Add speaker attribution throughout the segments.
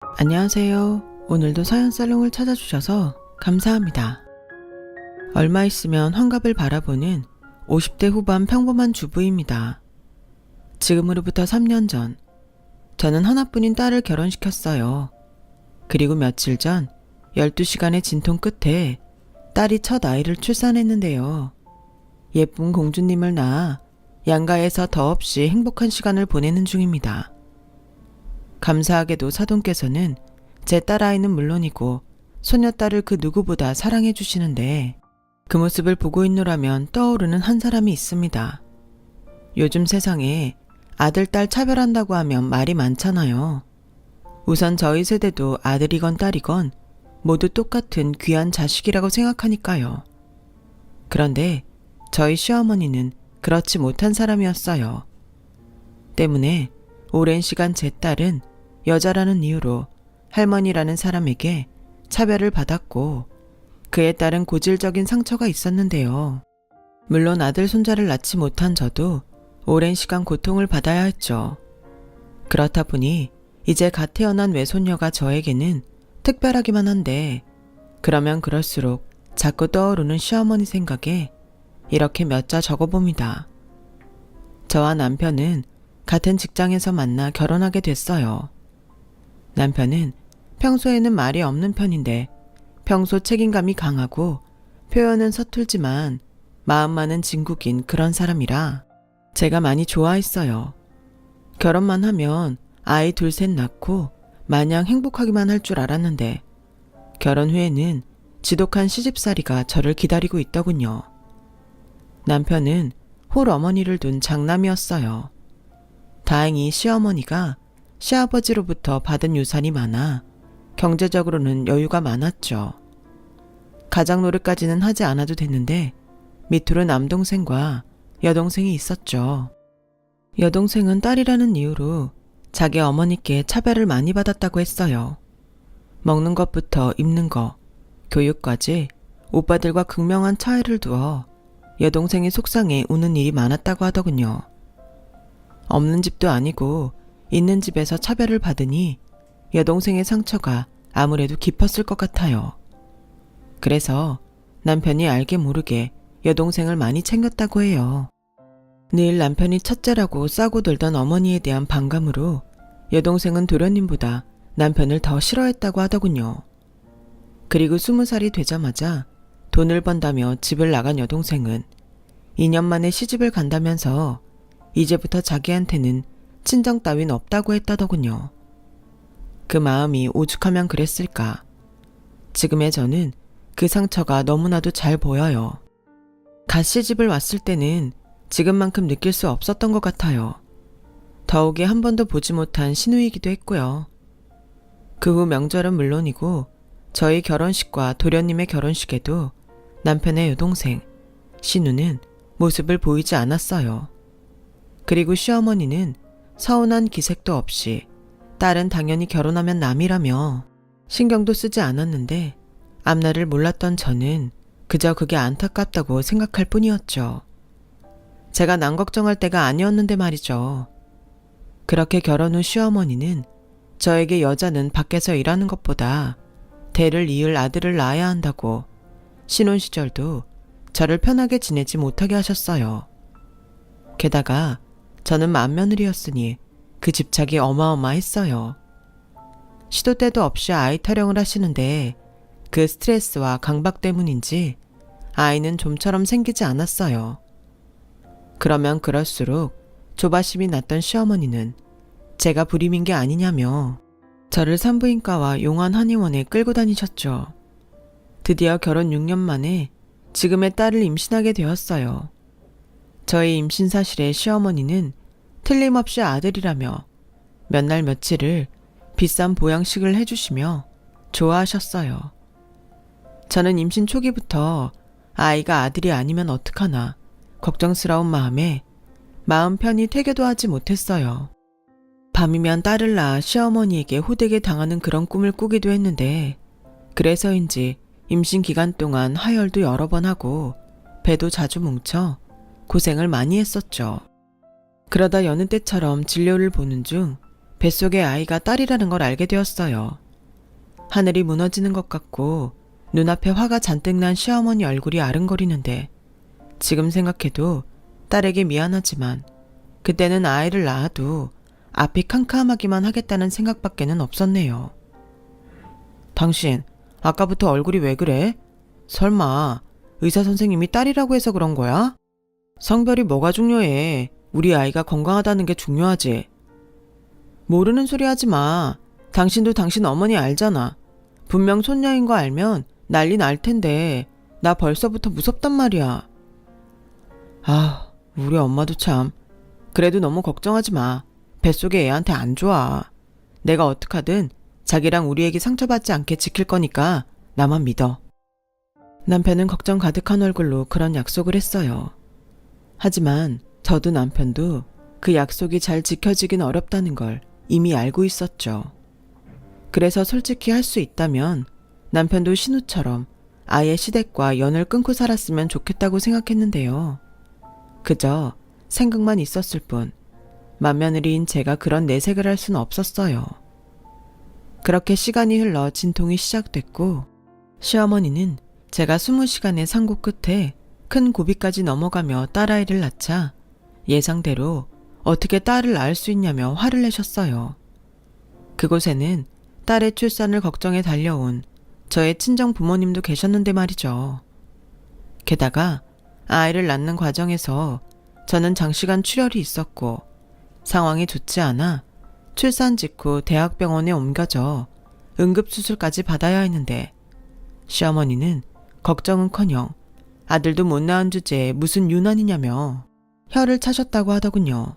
Speaker 1: 안녕하세요. 오늘도 사연살롱을 찾아주셔서 감사합니다. 얼마 있으면 환갑을 바라보는 50대 후반 평범한 주부입니다. 지금으로부터 3년 전, 저는 하나뿐인 딸을 결혼시켰어요. 그리고 며칠 전 12시간의 진통 끝에 딸이 첫 아이를 출산했는데요. 예쁜 공주님을 낳아 양가에서 더없이 행복한 시간을 보내는 중입니다. 감사하게도 사돈께서는 제 딸아이는 물론이고 소녀딸을 그 누구보다 사랑해 주시는데 그 모습을 보고 있노라면 떠오르는 한 사람이 있습니다. 요즘 세상에 아들, 딸 차별한다고 하면 말이 많잖아요. 우선 저희 세대도 아들이건 딸이건 모두 똑같은 귀한 자식이라고 생각하니까요. 그런데 저희 시어머니는 그렇지 못한 사람이었어요. 때문에 오랜 시간 제 딸은 여자라는 이유로 할머니라는 사람에게 차별을 받았고 그에 따른 고질적인 상처가 있었는데요. 물론 아들 손자를 낳지 못한 저도 오랜 시간 고통을 받아야 했죠. 그렇다 보니 이제 갓 태어난 외손녀가 저에게는 특별하기만 한데 그러면 그럴수록 자꾸 떠오르는 시어머니 생각에 이렇게 몇 자 적어봅니다. 저와 남편은 같은 직장에서 만나 결혼하게 됐어요. 남편은 평소에는 말이 없는 편인데 평소 책임감이 강하고 표현은 서툴지만 마음만은 진국인 그런 사람이라 제가 많이 좋아했어요. 결혼만 하면 아이 둘 셋 낳고 마냥 행복하기만 할 줄 알았는데 결혼 후에는 지독한 시집살이가 저를 기다리고 있더군요. 남편은 홀 어머니를 둔 장남이었어요. 다행히 시어머니가 시아버지로부터 받은 유산이 많아 경제적으로는 여유가 많았죠. 가장 노릇까지는 하지 않아도 됐는데 밑으로 남동생과 여동생이 있었죠. 여동생은 딸이라는 이유로 자기 어머니께 차별을 많이 받았다고 했어요. 먹는 것부터 입는 것, 교육까지 오빠들과 극명한 차이를 두어 여동생이 속상해 우는 일이 많았다고 하더군요. 없는 집도 아니고 있는 집에서 차별을 받으니 여동생의 상처가 아무래도 깊었을 것 같아요. 그래서 남편이 알게 모르게 여동생을 많이 챙겼다고 해요. 늘 남편이 첫째라고 싸고 놀던 어머니에 대한 반감으로 여동생은 도련님보다 남편을 더 싫어했다고 하더군요. 그리고 20살이 되자마자 돈을 번다며 집을 나간 여동생은 2년 만에 시집을 간다면서 이제부터 자기한테는 친정 따윈 없다고 했다더군요. 그 마음이 오죽하면 그랬을까. 지금의 저는 그 상처가 너무나도 잘 보여요. 갓 시집을 왔을 때는 지금만큼 느낄 수 없었던 것 같아요. 더욱이 한 번도 보지 못한 시누이기도 했고요. 그 후 명절은 물론이고 저희 결혼식과 도련님의 결혼식에도 남편의 여동생, 시누는 모습을 보이지 않았어요. 그리고 시어머니는 서운한 기색도 없이 딸은 당연히 결혼하면 남이라며 신경도 쓰지 않았는데 앞날을 몰랐던 저는 그저 그게 안타깝다고 생각할 뿐이었죠. 제가 남 걱정할 때가 아니었는데 말이죠. 그렇게 결혼 후 시어머니는 저에게 여자는 밖에서 일하는 것보다 대를 이을 아들을 낳아야 한다고 신혼 시절도 저를 편하게 지내지 못하게 하셨어요. 게다가 저는 맏며느리였으니 그 집착이 어마어마했어요. 시도 때도 없이 아이 타령을 하시는데 그 스트레스와 강박 때문인지 아이는 좀처럼 생기지 않았어요. 그러면 그럴수록 조바심이 났던 시어머니는 제가 불임인 게 아니냐며 저를 산부인과와 용안 한의원에 끌고 다니셨죠. 드디어 결혼 6년 만에 지금의 딸을 임신하게 되었어요. 저의 임신 사실에 시어머니는 틀림없이 아들이라며 몇 날 며칠을 비싼 보양식을 해주시며 좋아하셨어요. 저는 임신 초기부터 아이가 아들이 아니면 어떡하나 걱정스러운 마음에 마음 편히 퇴교도 하지 못했어요. 밤이면 딸을 낳아 시어머니에게 호되게 당하는 그런 꿈을 꾸기도 했는데 그래서인지 임신 기간 동안 하혈도 여러 번 하고 배도 자주 뭉쳐 고생을 많이 했었죠. 그러다 여느 때처럼 진료를 보는 중 뱃속의 아이가 딸이라는 걸 알게 되었어요. 하늘이 무너지는 것 같고 눈앞에 화가 잔뜩 난 시어머니 얼굴이 아른거리는데 지금 생각해도 딸에게 미안하지만 그때는 아이를 낳아도 앞이 캄캄하기만 하겠다는 생각밖에는 없었네요. 당신 아까부터 얼굴이 왜 그래? 설마 의사 선생님이 딸이라고 해서 그런 거야? 성별이 뭐가 중요해. 우리 아이가 건강하다는 게 중요하지. 모르는 소리 하지 마. 당신도 당신 어머니 알잖아. 분명 손녀인 거 알면 난리 날 텐데 나 벌써부터 무섭단 말이야. 아, 우리 엄마도 참. 그래도 너무 걱정하지 마. 뱃속에 애한테 안 좋아. 내가 어떡하든 자기랑 우리 애기 상처받지 않게 지킬 거니까 나만 믿어. 남편은 걱정 가득한 얼굴로 그런 약속을 했어요. 하지만 저도 남편도 그 약속이 잘 지켜지긴 어렵다는 걸 이미 알고 있었죠. 그래서 솔직히 할 수 있다면 남편도 신우처럼 아예 시댁과 연을 끊고 살았으면 좋겠다고 생각했는데요. 그저 생각만 있었을 뿐 맏며느리인 제가 그런 내색을 할 수는 없었어요. 그렇게 시간이 흘러 진통이 시작됐고 시어머니는 제가 20시간의 상고 끝에 큰 고비까지 넘어가며 딸아이를 낳자 예상대로 어떻게 딸을 낳을 수 있냐며 화를 내셨어요. 그곳에는 딸의 출산을 걱정해 달려온 저의 친정 부모님도 계셨는데 말이죠. 게다가 아이를 낳는 과정에서 저는 장시간 출혈이 있었고 상황이 좋지 않아 출산 직후 대학병원에 옮겨져 응급수술까지 받아야 했는데 시어머니는 걱정은커녕 아들도 못 낳은 주제에 무슨 유난이냐며 혀를 차셨다고 하더군요.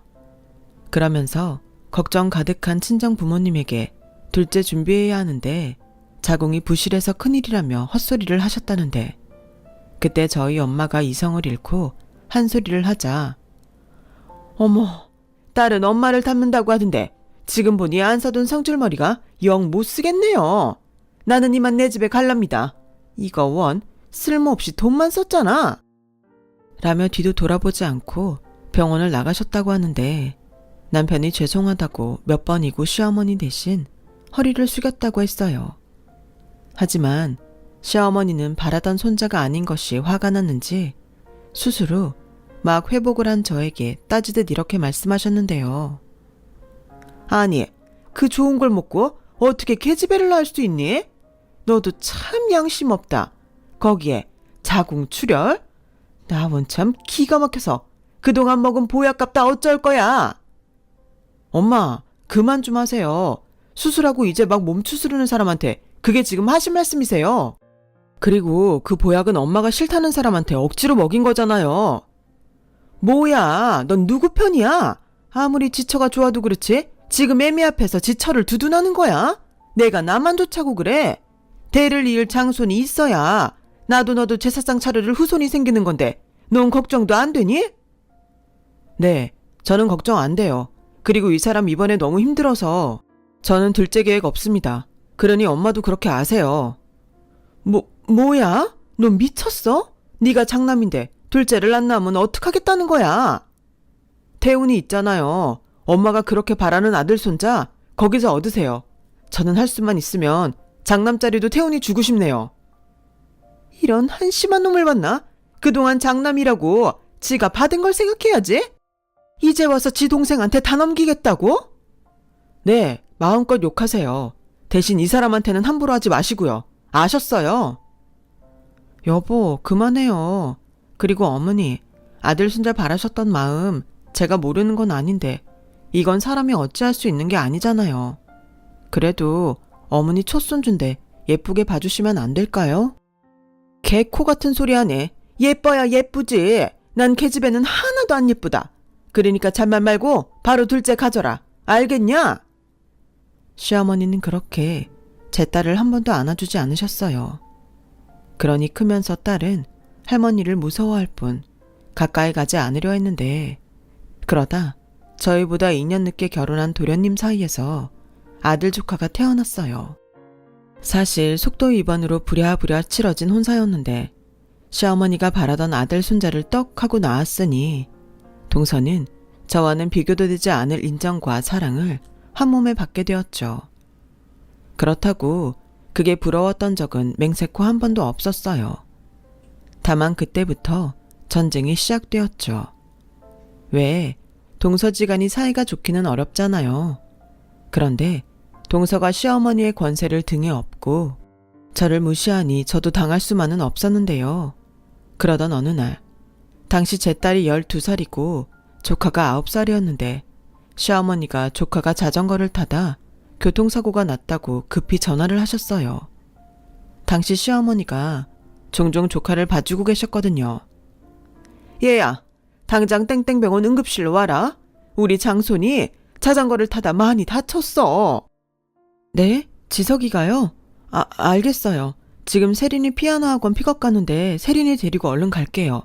Speaker 1: 그러면서 걱정 가득한 친정 부모님에게 둘째 준비해야 하는데 자궁이 부실해서 큰일이라며 헛소리를 하셨다는데 그때 저희 엄마가 이성을 잃고 한 소리를 하자 어머, 딸은 엄마를 닮는다고 하던데 지금 보니 안 써둔 성줄머리가 영 못 쓰겠네요. 나는 이만 내 집에 갈랍니다. 이거 원 쓸모없이 돈만 썼잖아. 라며 뒤도 돌아보지 않고 병원을 나가셨다고 하는데 남편이 죄송하다고 몇 번이고 시어머니 대신 허리를 숙였다고 했어요. 하지만 시어머니는 바라던 손자가 아닌 것이 화가 났는지 수술 후 막 회복을 한 저에게 따지듯 이렇게 말씀하셨는데요. 아니, 그 좋은 걸 먹고 어떻게 계집애를 낳을 수 있니? 너도 참 양심 없다. 거기에 자궁 출혈? 나 원참 기가 막혀서 그동안 먹은 보약값 다 어쩔 거야. 엄마, 그만 좀 하세요. 수술하고 이제 막 몸 추스르는 사람한테 그게 지금 하신 말씀이세요? 그리고 그 보약은 엄마가 싫다는 사람한테 억지로 먹인 거잖아요. 뭐야, 넌 누구 편이야? 아무리 지처가 좋아도 그렇지 지금 애미 앞에서 지처를 두둔하는 거야? 내가 나만 좋자고 그래? 대를 이을 장손이 있어야 나도 너도 제사상 차려줄 후손이 생기는 건데 넌 걱정도 안 되니? 네, 저는 걱정 안 돼요. 그리고 이 사람 이번에 너무 힘들어서 저는 둘째 계획 없습니다. 그러니 엄마도 그렇게 아세요. 뭐야? 너 미쳤어? 네가 장남인데 둘째를 안 낳으면 어떡하겠다는 거야? 태훈이 있잖아요. 엄마가 그렇게 바라는 아들 손자 거기서 얻으세요. 저는 할 수만 있으면 장남자리도 태훈이 주고 싶네요. 이런 한심한 놈을 봤나? 그동안 장남이라고 지가 받은 걸 생각해야지. 이제 와서 지 동생한테 다 넘기겠다고? 네, 마음껏 욕하세요. 대신 이 사람한테는 함부로 하지 마시고요. 아셨어요? 여보, 그만해요. 그리고 어머니, 아들 손자 바라셨던 마음 제가 모르는 건 아닌데 이건 사람이 어찌할 수 있는 게 아니잖아요. 그래도 어머니 촌손주인데 예쁘게 봐주시면 안 될까요? 개코 같은 소리 하네. 예뻐야 예쁘지. 난 계집애는 하나도 안 예쁘다. 그러니까 잔말 말고 바로 둘째 가져라. 알겠냐? 시어머니는 그렇게 제 딸을 한 번도 안아주지 않으셨어요. 그러니 크면서 딸은 할머니를 무서워할 뿐 가까이 가지 않으려 했는데 그러다 저희보다 2년 늦게 결혼한 도련님 사이에서 아들 조카가 태어났어요. 사실 속도 위반으로 부랴부랴 치러진 혼사였는데 시어머니가 바라던 아들 손자를 떡 하고 낳았으니 동서는 저와는 비교도 되지 않을 인정과 사랑을 한 몸에 받게 되었죠. 그렇다고 그게 부러웠던 적은 맹세코 한 번도 없었어요. 다만 그때부터 전쟁이 시작되었죠. 왜? 동서지간이 사이가 좋기는 어렵잖아요. 그런데 동서가 시어머니의 권세를 등에 업고 저를 무시하니 저도 당할 수만은 없었는데요. 그러던 어느 날, 당시 제 딸이 12살이고 조카가 9살이었는데 시어머니가 조카가 자전거를 타다 교통사고가 났다고 급히 전화를 하셨어요. 당시 시어머니가 종종 조카를 봐주고 계셨거든요. 얘야, 당장 땡땡병원 응급실로 와라. 우리 장손이 자전거를 타다 많이 다쳤어. 네? 지석이가요? 알겠어요. 지금 세린이 피아노 학원 픽업 가는데 세린이 데리고 얼른 갈게요.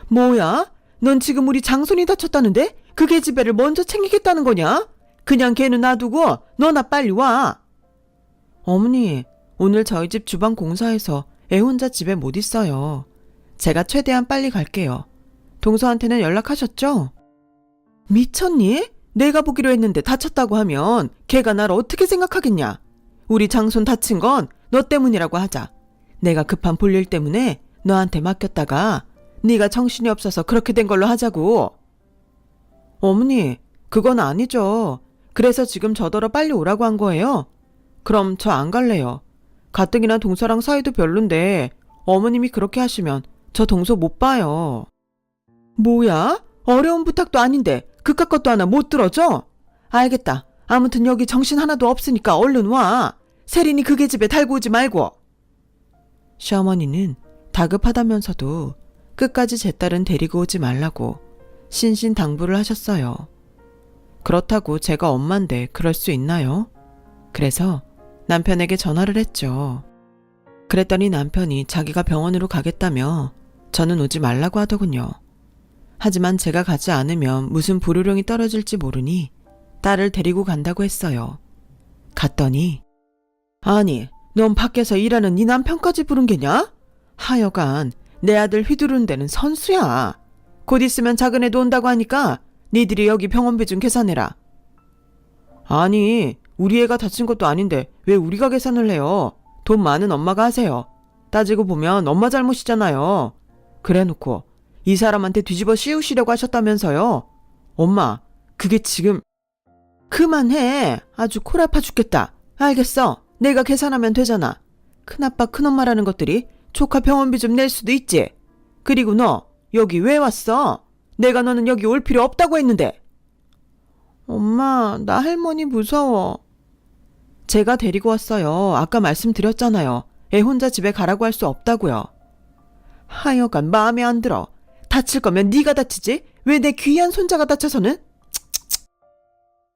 Speaker 1: 뭐야? 넌 지금 우리 장손이 다쳤다는데? 그 계집애를 먼저 챙기겠다는 거냐? 그냥 걔는 놔두고 너나 빨리 와. 어머니, 오늘 저희 집 주방 공사해서 애 혼자 집에 못 있어요. 제가 최대한 빨리 갈게요. 동서한테는 연락하셨죠? 미쳤니? 내가 보기로 했는데 다쳤다고 하면 걔가 날 어떻게 생각하겠냐? 우리 장손 다친 건 너 때문이라고 하자. 내가 급한 볼일 때문에 너한테 맡겼다가 네가 정신이 없어서 그렇게 된 걸로 하자고. 어머니, 그건 아니죠. 그래서 지금 저더러 빨리 오라고 한 거예요. 그럼 저 안 갈래요. 가뜩이나 동서랑 사이도 별론데 어머님이 그렇게 하시면 저 동서 못 봐요. 뭐야? 어려운 부탁도 아닌데 그깟 것도 하나 못 들어줘? 알겠다. 아무튼 여기 정신 하나도 없으니까 얼른 와. 세린이 그 계집애 달고 오지 말고. 시어머니는 다급하다면서도 끝까지 제 딸은 데리고 오지 말라고 신신당부를 하셨어요. 그렇다고 제가 엄마인데 그럴 수 있나요? 그래서 남편에게 전화를 했죠. 그랬더니 남편이 자기가 병원으로 가겠다며 저는 오지 말라고 하더군요. 하지만 제가 가지 않으면 무슨 불호령이 떨어질지 모르니 딸을 데리고 간다고 했어요. 갔더니 아니, 넌 밖에서 일하는 네 남편까지 부른 게냐? 하여간 내 아들 휘두르는 데는 선수야. 곧 있으면 작은 애도 온다고 하니까 니들이 여기 병원비 좀 계산해라. 아니, 우리 애가 다친 것도 아닌데 왜 우리가 계산을 해요? 돈 많은 엄마가 하세요. 따지고 보면 엄마 잘못이잖아요. 그래놓고 이 사람한테 뒤집어 씌우시려고 하셨다면서요. 엄마, 그게 지금... 그만해. 아주 콜 아파 죽겠다. 알겠어. 내가 계산하면 되잖아. 큰아빠 큰엄마라는 것들이 조카 병원비 좀 낼 수도 있지. 그리고 너 여기 왜 왔어? 내가 너는 여기 올 필요 없다고 했는데. 엄마, 나 할머니 무서워. 제가 데리고 왔어요. 아까 말씀드렸잖아요. 애 혼자 집에 가라고 할 수 없다고요. 하여간 마음에 안 들어. 다칠 거면 네가 다치지. 왜 내 귀한 손자가 다쳐서는?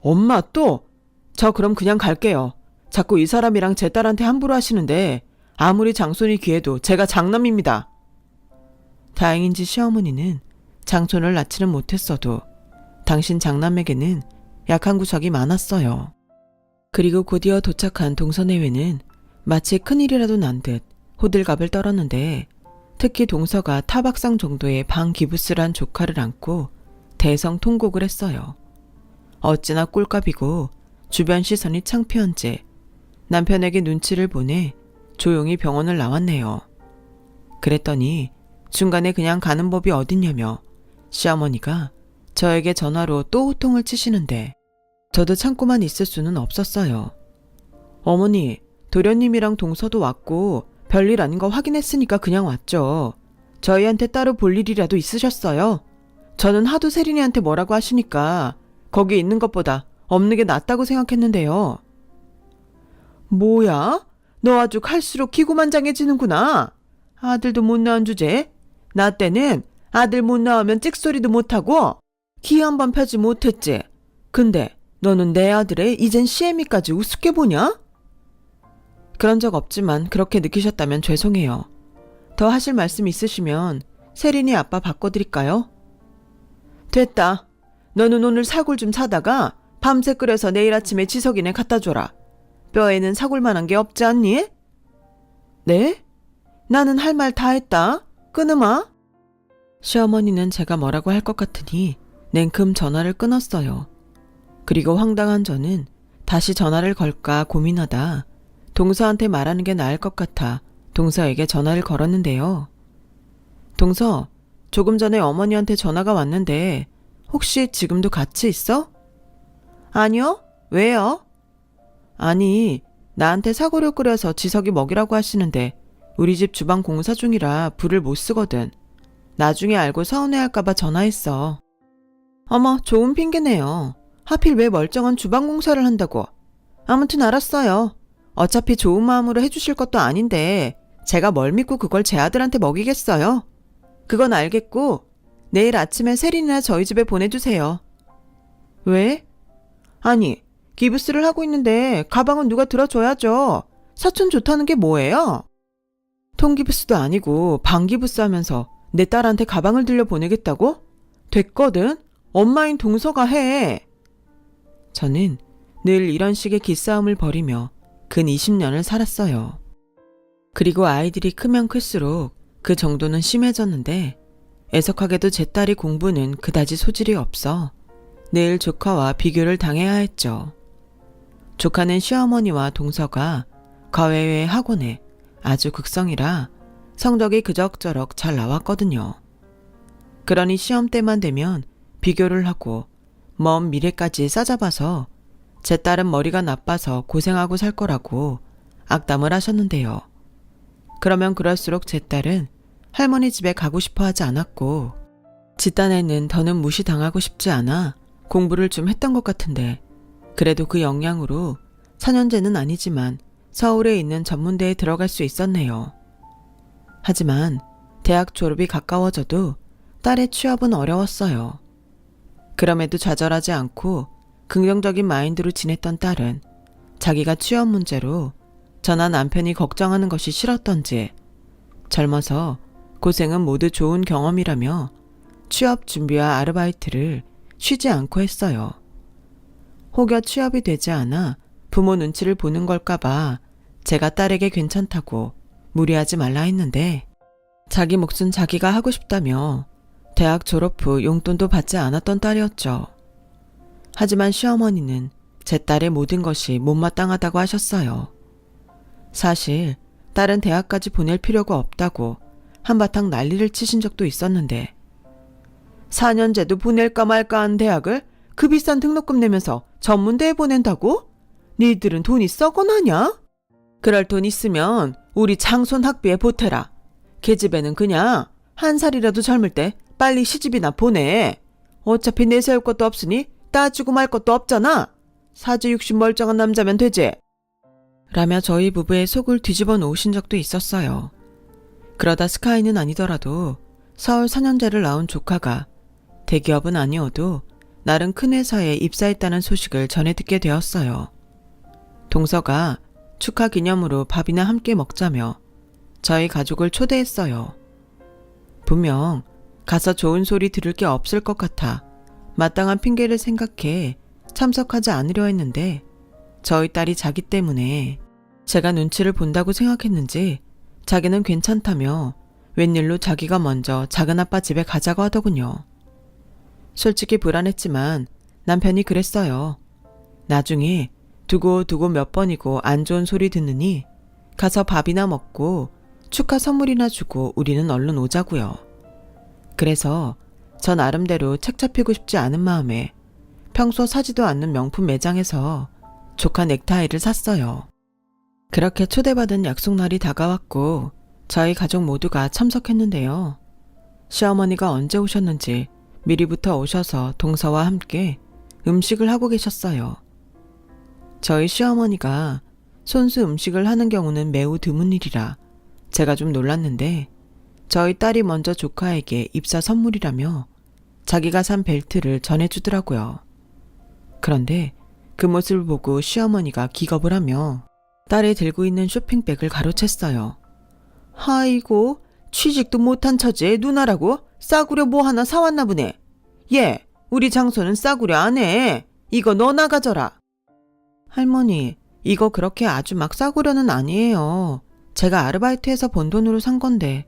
Speaker 1: 엄마 또? 저 그럼 그냥 갈게요. 자꾸 이 사람이랑 제 딸한테 함부로 하시는데 아무리 장손이 귀해도 제가 장남입니다. 다행인지 시어머니는 장손을 낳지는 못했어도 당신 장남에게는 약한 구석이 많았어요. 그리고 곧이어 도착한 동서내외는 마치 큰일이라도 난 듯 호들갑을 떨었는데 특히 동서가 타박상 정도의 방기부스란 조카를 안고 대성통곡을 했어요. 어찌나 꼴값이고 주변 시선이 창피한지 남편에게 눈치를 보내 조용히 병원을 나왔네요. 그랬더니 중간에 그냥 가는 법이 어딨냐며 시어머니가 저에게 전화로 또 호통을 치시는데 저도 참고만 있을 수는 없었어요. 어머니, 도련님이랑 동서도 왔고 별일 아닌 거 확인했으니까 그냥 왔죠. 저희한테 따로 볼 일이라도 있으셨어요? 저는 하도 세린이한테 뭐라고 하시니까 거기 있는 것보다 없는 게 낫다고 생각했는데요. 뭐야? 너 아주 갈수록 기고만장해지는구나. 아들도 못 낳은 주제. 나 때는 아들 못 낳으면 찍소리도 못하고 기 한 번 펴지 못했지. 근데 너는 내 아들의 이젠 시애미까지 우습게 보냐? 그런 적 없지만 그렇게 느끼셨다면 죄송해요. 더 하실 말씀 있으시면 세린이 아빠 바꿔드릴까요? 됐다. 너는 오늘 사골 좀 사다가 밤새 끓여서 내일 아침에 지석이네 갖다 줘라. 뼈에는 사골만한 게 없지 않니? 네? 나는 할 말 다 했다. 끊으마. 시어머니는 제가 뭐라고 할 것 같으니 냉큼 전화를 끊었어요. 그리고 황당한 저는 다시 전화를 걸까 고민하다 동서한테 말하는 게 나을 것 같아 동서에게 전화를 걸었는데요. 동서, 조금 전에 어머니한테 전화가 왔는데 혹시 지금도 같이 있어? 아니요. 왜요? 아니, 나한테 사골을 끓여서 지석이 먹이라고 하시는데 우리 집 주방 공사 중이라 불을 못 쓰거든. 나중에 알고 서운해할까봐 전화했어. 어머, 좋은 핑계네요. 하필 왜 멀쩡한 주방 공사를 한다고. 아무튼 알았어요. 어차피 좋은 마음으로 해주실 것도 아닌데 제가 뭘 믿고 그걸 제 아들한테 먹이겠어요. 그건 알겠고 내일 아침에 세린이나 저희 집에 보내주세요. 왜? 아니, 기부스를 하고 있는데 가방은 누가 들어줘야죠. 사촌 좋다는 게 뭐예요? 통기부스도 아니고 방기부스 하면서 내 딸한테 가방을 들려 보내겠다고? 됐거든. 엄마인 동서가 해. 저는 늘 이런 식의 기싸움을 벌이며 근 20년을 살았어요. 그리고 아이들이 크면 클수록 그 정도는 심해졌는데 애석하게도 제 딸이 공부는 그다지 소질이 없어 늘 조카와 비교를 당해야 했죠. 조카는 시어머니와 동서가 과외의 학원에 아주 극성이라 성적이 그럭저럭 잘 나왔거든요. 그러니 시험 때만 되면 비교를 하고 먼 미래까지 싸잡아서 제 딸은 머리가 나빠서 고생하고 살 거라고 악담을 하셨는데요. 그러면 그럴수록 제 딸은 할머니 집에 가고 싶어 하지 않았고 지 딴에는 더는 무시당하고 싶지 않아 공부를 좀 했던 것 같은데 그래도 그 영향으로 4년제는 아니지만 서울에 있는 전문대에 들어갈 수 있었네요. 하지만 대학 졸업이 가까워져도 딸의 취업은 어려웠어요. 그럼에도 좌절하지 않고 긍정적인 마인드로 지냈던 딸은 자기가 취업 문제로 저나 남편이 걱정하는 것이 싫었던지 젊어서 고생은 모두 좋은 경험이라며 취업 준비와 아르바이트를 쉬지 않고 했어요. 혹여 취업이 되지 않아 부모 눈치를 보는 걸까봐 제가 딸에게 괜찮다고 무리하지 말라 했는데 자기 몫은 자기가 하고 싶다며 대학 졸업 후 용돈도 받지 않았던 딸이었죠. 하지만 시어머니는 제 딸의 모든 것이 못마땅하다고 하셨어요. 사실 딸은 대학까지 보낼 필요가 없다고 한바탕 난리를 치신 적도 있었는데 4년제도 보낼까 말까 한 대학을 그 비싼 등록금 내면서 전문대에 보낸다고? 니들은 돈이 썩어나냐? 그럴 돈 있으면 우리 장손 학비에 보태라. 걔집에는 그냥 한 살이라도 젊을 때 빨리 시집이나 보내. 어차피 내세울 것도 없으니 따지고 말 것도 없잖아. 사지 60 멀쩡한 남자면 되지. 라며 저희 부부의 속을 뒤집어 놓으신 적도 있었어요. 그러다 스카이는 아니더라도 서울 4년제를 나온 조카가 대기업은 아니어도 나름 큰 회사에 입사했다는 소식을 전해 듣게 되었어요. 동서가 축하 기념으로 밥이나 함께 먹자며 저희 가족을 초대했어요. 분명 가서 좋은 소리 들을 게 없을 것 같아 마땅한 핑계를 생각해 참석하지 않으려 했는데 저희 딸이 자기 때문에 제가 눈치를 본다고 생각했는지 자기는 괜찮다며 웬일로 자기가 먼저 작은아빠 집에 가자고 하더군요. 솔직히 불안했지만 남편이 그랬어요. 나중에 두고 몇 번이고 안 좋은 소리 듣느니 가서 밥이나 먹고 축하 선물이나 주고 우리는 얼른 오자고요. 그래서 저 나름대로 책 잡히고 싶지 않은 마음에 평소 사지도 않는 명품 매장에서 조카 넥타이를 샀어요. 그렇게 초대받은 약속날이 다가왔고 저희 가족 모두가 참석했는데요. 시어머니가 언제 오셨는지 미리부터 오셔서 동서와 함께 음식을 하고 계셨어요. 저희 시어머니가 손수 음식을 하는 경우는 매우 드문 일이라 제가 좀 놀랐는데 저희 딸이 먼저 조카에게 입사 선물이라며 자기가 산 벨트를 전해주더라고요. 그런데 그 모습을 보고 시어머니가 기겁을 하며 딸이 들고 있는 쇼핑백을 가로챘어요. 아이고, 취직도 못한 처지에 누나라고 싸구려 뭐 하나 사왔나 보네. 얘, 우리 장소는 싸구려 안 해. 이거 너나 가져라. 할머니, 이거 그렇게 아주 막 싸구려는 아니에요. 제가 아르바이트해서 번 돈으로 산 건데.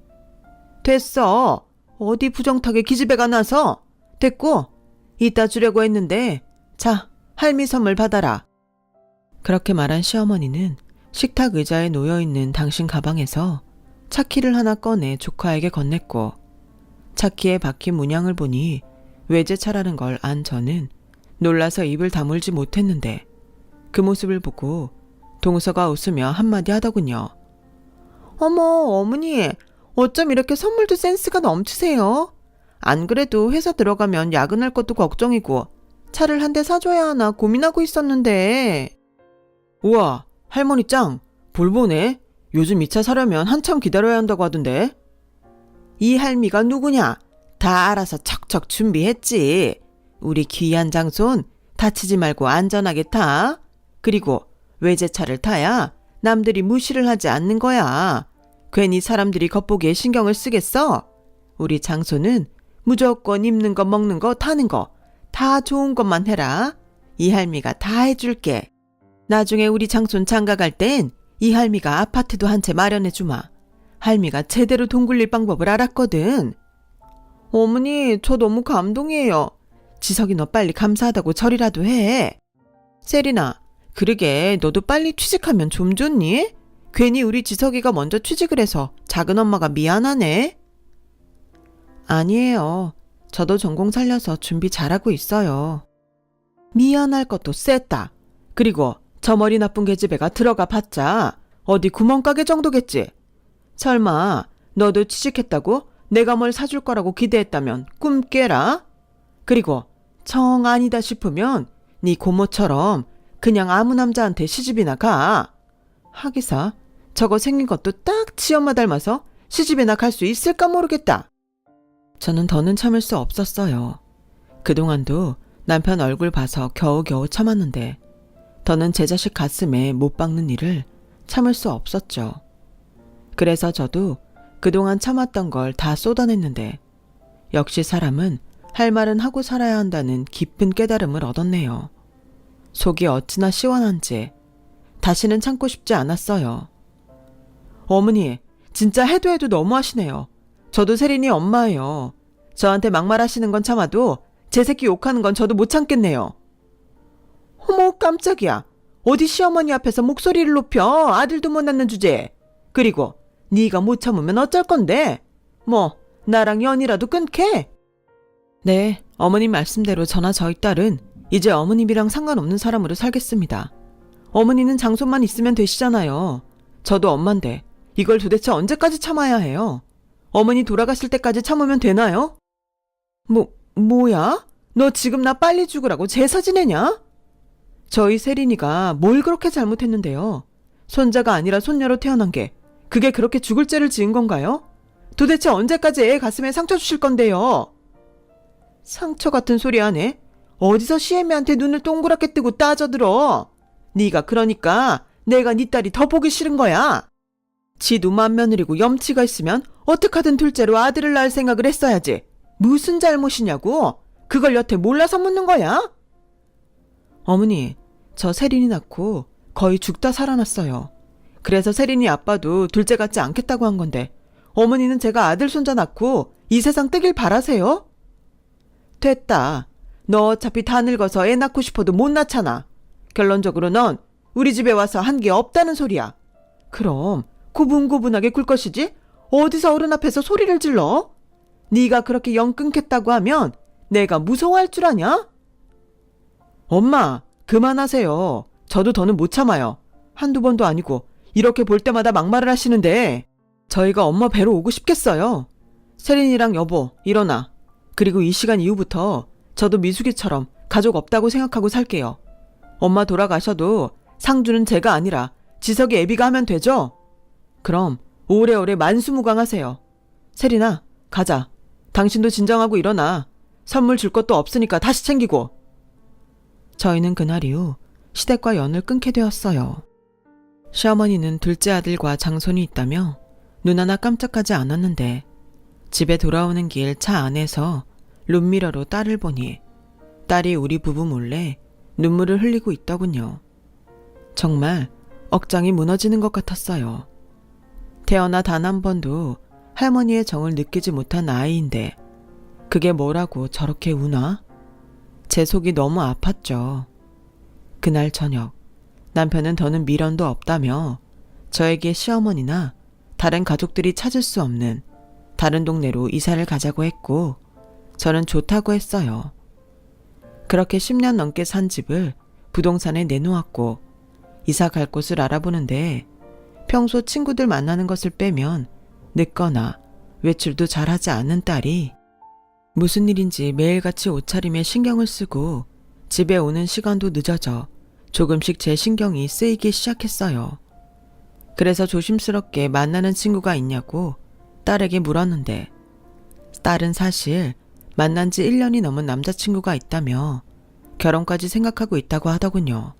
Speaker 1: 됐어. 어디 부정타게 기집애가 나서. 됐고, 이따 주려고 했는데 자, 할미 선물 받아라. 그렇게 말한 시어머니는 식탁 의자에 놓여있는 당신 가방에서 차키를 하나 꺼내 조카에게 건넸고, 차키에 박힌 문양을 보니 외제차라는 걸 안 저는 놀라서 입을 다물지 못했는데, 그 모습을 보고 동서가 웃으며 한마디 하더군요. 어머, 어머니, 어쩜 이렇게 선물도 센스가 넘치세요? 안 그래도 회사 들어가면 야근할 것도 걱정이고 차를 한 대 사줘야 하나 고민하고 있었는데. 우와, 할머니 짱, 볼 보네. 요즘 이 차 사려면 한참 기다려야 한다고 하던데. 이 할미가 누구냐? 다 알아서 척척 준비했지. 우리 귀한 장손 다치지 말고 안전하게 타. 그리고 외제차를 타야 남들이 무시를 하지 않는 거야. 괜히 사람들이 겉보기에 신경을 쓰겠어? 우리 장손은 무조건 입는 거 먹는 거 타는 거 다 좋은 것만 해라. 이 할미가 다 해줄게. 나중에 우리 장손 장가 갈 땐 이 할미가 아파트도 한 채 마련해 주마. 할미가 제대로 돈 굴릴 방법을 알았거든. 어머니, 저 너무 감동이에요. 지석이 너 빨리 감사하다고 절이라도 해. 세린아, 그러게 너도 빨리 취직하면 좀 좋니? 괜히 우리 지석이가 먼저 취직을 해서 작은 엄마가 미안하네. 아니에요. 저도 전공 살려서 준비 잘하고 있어요. 미안할 것도 셌다. 그리고 저 머리 나쁜 계집애가 들어가 봤자 어디 구멍가게 정도겠지. 설마 너도 취직했다고 내가 뭘 사줄 거라고 기대했다면 꿈 깨라. 그리고 정 아니다 싶으면 네 고모처럼 그냥 아무 남자한테 시집이나 가. 하기사 저거 생긴 것도 딱 지엄마 닮아서 시집이나 갈 수 있을까 모르겠다. 저는 더는 참을 수 없었어요. 그동안도 남편 얼굴 봐서 겨우겨우 참았는데 더는 제 자식 가슴에 못 박는 일을 참을 수 없었죠. 그래서 저도 그동안 참았던 걸 다 쏟아냈는데 역시 사람은 할 말은 하고 살아야 한다는 깊은 깨달음을 얻었네요. 속이 어찌나 시원한지 다시는 참고 싶지 않았어요. 어머니, 진짜 해도 해도 너무하시네요. 저도 세린이 엄마예요. 저한테 막말하시는 건 참아도 제 새끼 욕하는 건 저도 못 참겠네요. 어머, 깜짝이야. 어디 시어머니 앞에서 목소리를 높여. 아들도 못 낳는 주제에. 그리고 네가 못 참으면 어쩔 건데. 뭐 나랑 연이라도 끊게? 네, 어머님 말씀대로 저나 저희 딸은 이제 어머님이랑 상관없는 사람으로 살겠습니다. 어머니는 장손만 있으면 되시잖아요. 저도 엄만데 이걸 도대체 언제까지 참아야 해요? 어머니 돌아가실 때까지 참으면 되나요? 뭐야? 너 지금 나 빨리 죽으라고 제사 지내냐? 저희 세린이가 뭘 그렇게 잘못했는데요? 손자가 아니라 손녀로 태어난 게 그게 그렇게 죽을 죄를 지은 건가요? 도대체 언제까지 애 가슴에 상처 주실 건데요? 상처 같은 소리 하네? 어디서 시애미한테 눈을 동그랗게 뜨고 따져들어? 네가 그러니까 내가 네 딸이 더 보기 싫은 거야. 지도 맏며느리고 염치가 있으면 어떡하든 둘째로 아들을 낳을 생각을 했어야지. 무슨 잘못이냐고? 그걸 여태 몰라서 묻는 거야? 어머니, 저 세린이 낳고 거의 죽다 살아났어요. 그래서 세린이 아빠도 둘째 같지 않겠다고 한 건데 어머니는 제가 아들 손자 낳고 이 세상 뜨길 바라세요? 됐다. 너 어차피 다 늙어서 애 낳고 싶어도 못 낳잖아. 결론적으로 넌 우리 집에 와서 한 게 없다는 소리야. 그럼 고분고분하게 굴 것이지 어디서 어른 앞에서 소리를 질러? 네가 그렇게 영 끊겠다고 하면 내가 무서워할 줄 아냐? 엄마, 그만하세요. 저도 더는 못 참아요. 한두 번도 아니고 이렇게 볼 때마다 막말을 하시는데 저희가 엄마 뵈러 오고 싶겠어요. 세린이랑 여보, 일어나. 그리고 이 시간 이후부터 저도 미숙이처럼 가족 없다고 생각하고 살게요. 엄마 돌아가셔도 상주는 제가 아니라 지석이 애비가 하면 되죠? 그럼 오래오래 만수무강하세요. 세린아, 가자. 당신도 진정하고 일어나. 선물 줄 것도 없으니까 다시 챙기고. 저희는 그날 이후 시댁과 연을 끊게 되었어요. 시어머니는 둘째 아들과 장손이 있다며 눈 하나 깜짝하지 않았는데 집에 돌아오는 길 차 안에서 룸미러로 딸을 보니 딸이 우리 부부 몰래 눈물을 흘리고 있더군요. 정말 억장이 무너지는 것 같았어요. 태어나 단 한 번도 할머니의 정을 느끼지 못한 아이인데 그게 뭐라고 저렇게 우나? 제 속이 너무 아팠죠. 그날 저녁 남편은 더는 미련도 없다며 저에게 시어머니나 다른 가족들이 찾을 수 없는 다른 동네로 이사를 가자고 했고 저는 좋다고 했어요. 그렇게 10년 넘게 산 집을 부동산에 내놓았고 이사 갈 곳을 알아보는데 평소 친구들 만나는 것을 빼면 늦거나 외출도 잘하지 않는 딸이 무슨 일인지 매일같이 옷차림에 신경을 쓰고 집에 오는 시간도 늦어져 조금씩 제 신경이 쓰이기 시작했어요. 그래서 조심스럽게 만나는 친구가 있냐고 딸에게 물었는데 딸은 사실 만난 지 1년이 넘은 남자친구가 있다며 결혼까지 생각하고 있다고 하더군요.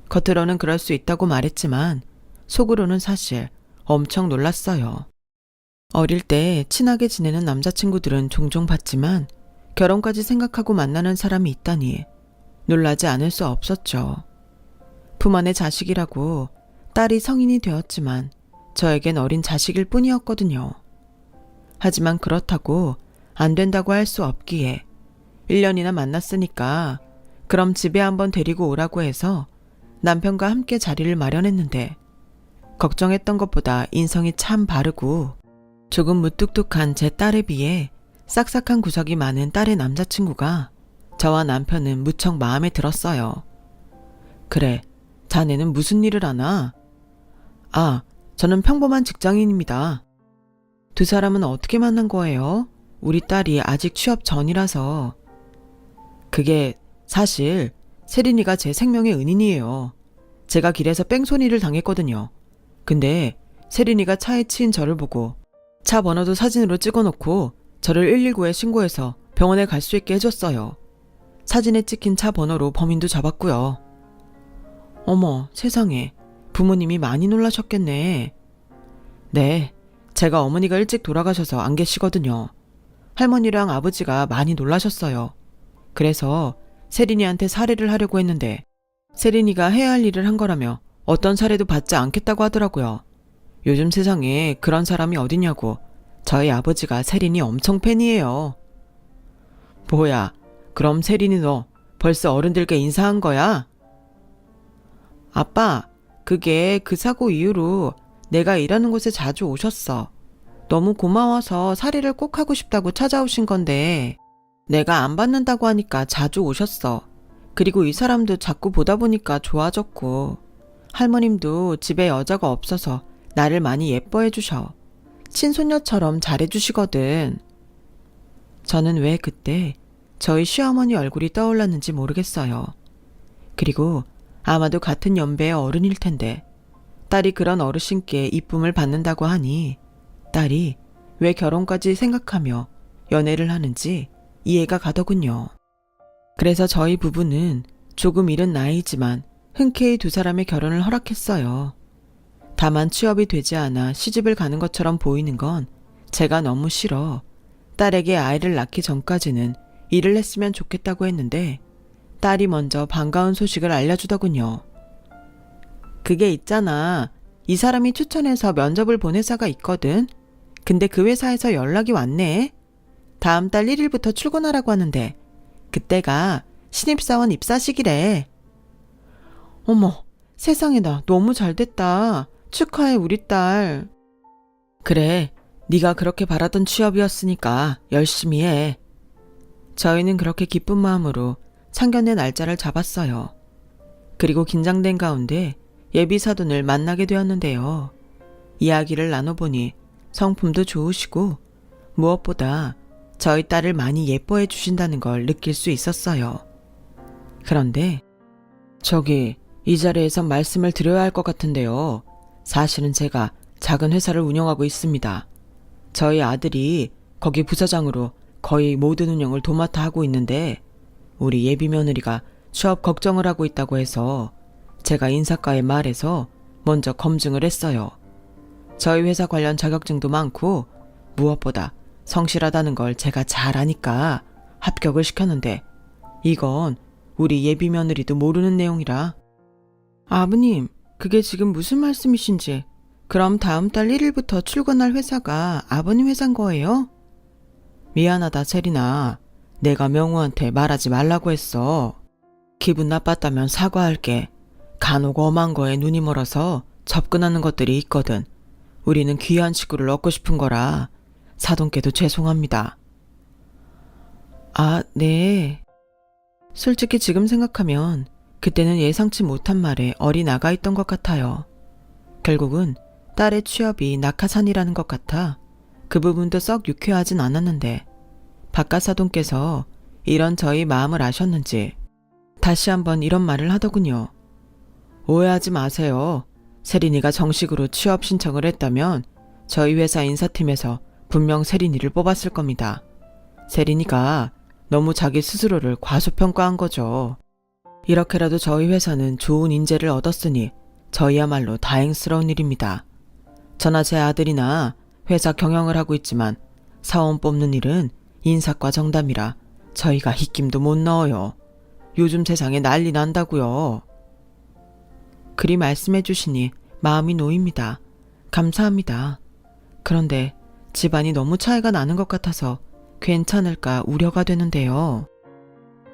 Speaker 1: 겉으로는 그럴 수 있다고 말했지만 속으로는 사실 엄청 놀랐어요. 어릴 때 친하게 지내는 남자친구들은 종종 봤지만 결혼까지 생각하고 만나는 사람이 있다니 놀라지 않을 수 없었죠. 품 안의 자식이라고 딸이 성인이 되었지만 저에겐 어린 자식일 뿐이었거든요. 하지만 그렇다고 안 된다고 할 수 없기에 1년이나 만났으니까 그럼 집에 한번 데리고 오라고 해서 남편과 함께 자리를 마련했는데 걱정했던 것보다 인성이 참 바르고 조금 무뚝뚝한 제 딸에 비해 싹싹한 구석이 많은 딸의 남자친구가 저와 남편은 무척 마음에 들었어요. 그래, 자네는 무슨 일을 하나? 아, 저는 평범한 직장인입니다. 두 사람은 어떻게 만난 거예요? 우리 딸이 아직 취업 전이라서. 그게 사실 세린이가 제 생명의 은인이에요. 제가 길에서 뺑소니를 당했거든요. 근데 세린이가 차에 치인 저를 보고 차 번호도 사진으로 찍어놓고 저를 119에 신고해서 병원에 갈 수 있게 해줬어요. 사진에 찍힌 차 번호로 범인도 잡았고요. 어머, 세상에. 부모님이 많이 놀라셨겠네. 네, 제가 어머니가 일찍 돌아가셔서 안 계시거든요. 할머니랑 아버지가 많이 놀라셨어요. 그래서 세린이한테 살해를 하려고 했는데 세린이가 해야 할 일을 한 거라며 어떤 살해도 받지 않겠다고 하더라고요. 요즘 세상에 그런 사람이 어디냐고. 저희 아버지가 세린이 엄청 팬이에요. 뭐야, 그럼 세린이 너 벌써 어른들께 인사한 거야? 아빠, 그게 그 사고 이후로 내가 일하는 곳에 자주 오셨어. 너무 고마워서 살해를 꼭 하고 싶다고 찾아오신 건데 내가 안 받는다고 하니까 자주 오셨어. 그리고 이 사람도 자꾸 보다 보니까 좋아졌고 할머님도 집에 여자가 없어서 나를 많이 예뻐해 주셔. 친손녀처럼 잘해주시거든. 저는 왜 그때 저희 시어머니 얼굴이 떠올랐는지 모르겠어요. 그리고 아마도 같은 연배의 어른일 텐데 딸이 그런 어르신께 이쁨을 받는다고 하니 딸이 왜 결혼까지 생각하며 연애를 하는지 이해가 가더군요. 그래서 저희 부부는 조금 이른 나이지만 흔쾌히 두 사람의 결혼을 허락했어요. 다만 취업이 되지 않아 시집을 가는 것처럼 보이는 건 제가 너무 싫어 딸에게 아이를 낳기 전까지는 일을 했으면 좋겠다고 했는데 딸이 먼저 반가운 소식을 알려주더군요. 그게 있잖아. 이 사람이 추천해서 면접을 본 회사가 있거든. 근데 그 회사에서 연락이 왔네. 다음 달 1일부터 출근하라고 하는데 그때가 신입사원 입사식이래. 어머, 세상에 나 너무 잘됐다. 축하해 우리 딸. 그래, 네가 그렇게 바라던 취업이었으니까 열심히 해. 저희는 그렇게 기쁜 마음으로 상견례 날짜를 잡았어요. 그리고 긴장된 가운데 예비 사돈을 만나게 되었는데요. 이야기를 나눠보니 성품도 좋으시고 무엇보다 저희 딸을 많이 예뻐해 주신다는 걸 느낄 수 있었어요. 그런데 저기 이 자리에서 말씀을 드려야 할 것 같은데요. 사실은 제가 작은 회사를 운영하고 있습니다. 저희 아들이 거기 부사장으로 거의 모든 운영을 도맡아 하고 있는데 우리 예비 며느리가 취업 걱정을 하고 있다고 해서 제가 인사과에 말해서 먼저 검증을 했어요. 저희 회사 관련 자격증도 많고 무엇보다 성실하다는 걸 제가 잘 아니까 합격을 시켰는데 이건 우리 예비 며느리도 모르는 내용이라. 아버님, 그게 지금 무슨 말씀이신지. 그럼 다음 달 1일부터 출근할 회사가 아버님 회사인 거예요? 미안하다 세린아. 내가 명우한테 말하지 말라고 했어. 기분 나빴다면 사과할게. 간혹 엄한 거에 눈이 멀어서 접근하는 것들이 있거든. 우리는 귀한 식구를 얻고 싶은 거라 사돈께도 죄송합니다. 아, 네. 솔직히 지금 생각하면 그때는 예상치 못한 말에 얼이 나가 있던 것 같아요. 결국은 딸의 취업이 낙하산이라는 것 같아 그 부분도 썩 유쾌하진 않았는데 바깥 사돈께서 이런 저희 마음을 아셨는지 다시 한번 이런 말을 하더군요. 오해하지 마세요. 세린이가 정식으로 취업 신청을 했다면 저희 회사 인사팀에서 분명 세린이를 뽑았을 겁니다. 세린이가 너무 자기 스스로를 과소평가한 거죠. 이렇게라도 저희 회사는 좋은 인재를 얻었으니 저희야말로 다행스러운 일입니다. 저나 제 아들이나 회사 경영을 하고 있지만 사원 뽑는 일은 인사과 정담이라 저희가 힉김도 못 넣어요. 요즘 세상에 난리 난다고요. 그리 말씀해 주시니 마음이 놓입니다. 감사합니다. 그런데 집안이 너무 차이가 나는 것 같아서 괜찮을까 우려가 되는데요.